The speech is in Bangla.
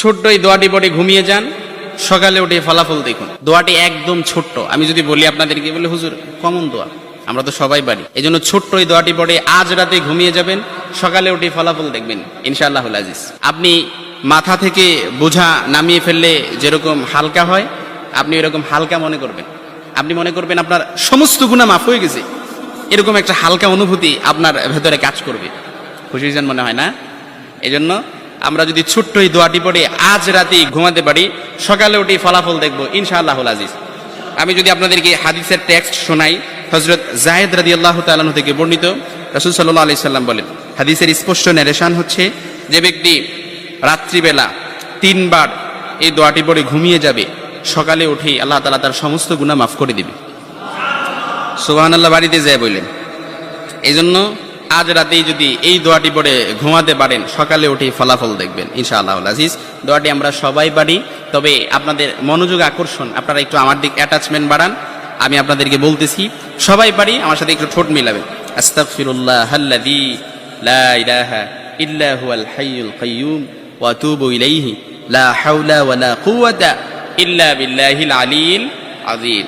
ছোট্ট এই দোয়াটি পড়ে ঘুমিয়ে যান, সকালে উঠে ফলাফল দেখুন। দোয়াটি একদম ছোট্ট, আমি যদি বলি আপনাদেরকে, বলে হুজুর কমন দোয়া, আমরা তো সবাই পারি। এই জন্য ছোট্ট এই দোয়াটি পড়ে আজ রাতে ঘুমিয়ে যাবেন, সকালে উঠে ফলাফল দেখবেন ইনশাআল্লাহুল আজিজ। আপনি মাথা থেকে বোঝা নামিয়ে ফেললে যেরকম হালকা হয়, আপনি এরকম হালকা মনে করবেন। আপনি মনে করবেন আপনার সমস্ত গুনাহ মাফ হয়ে গেছে, এরকম একটা হালকা অনুভূতি আপনার ভেতরে কাজ করবে। খুশি হয়েছেন মনে হয় না? এই জন্য আমরা যদি ছোট্ট এই দোয়াটি পড়ে আজ রাতে ঘুমাতে পারি, সকালে উঠে ফলাফল দেখবো ইনশাআল্লাহুল আজিজ। আমি যদি আপনাদেরকে হাদিসের টেক্সট শোনাই, হযরত যায়েদ রাদিয়াল্লাহু তাআলা আনহু থেকে বর্ণিত, রাসূল সাল্লাল্লাহু আলাইহি সাল্লাম বলেন, হাদিসের স্পষ্ট ন্যারেশন হচ্ছে, যে ব্যক্তি রাত্রিবেলা 3 বার এই দোয়াটি পড়ে ঘুমিয়ে যাবে, সকালে উঠে আল্লাহ তাআলা তার সমস্ত গুনাহ মাফ করে দিবে। সুবহানাল্লাহ বাড়িতে যায় বললেন। এই জন্য আজ রাতেই যদি এই দোয়াটি পড়ে ঘুমাতে পারেন, সকালে উঠে ফলাফল দেখবেন ইনশাআল্লাহুল আজিজ। দোয়াটি আমরা সবাই পারি, তবে আপনাদের মনোযোগ আকর্ষণ, আপনারা একটু আমার দিক অ্যাটাচমেন্ট বাড়ান। আমি আপনাদেরকে বলতেছি, সবাই পারি, আমার সাথে একটু ঠোঁট মিলাবেন। আস্তাগফিরুল্লাহাল্লাযী লা ইলাহা ইল্লা হুয়াল হাইয়ুল কাইয়্যুম ওয়া আতুবু ইলাইহি লা হাওলা ওয়ালা কুওয়াতা ইল্লা বিল্লাহিল আলিয়্যিল আযীম।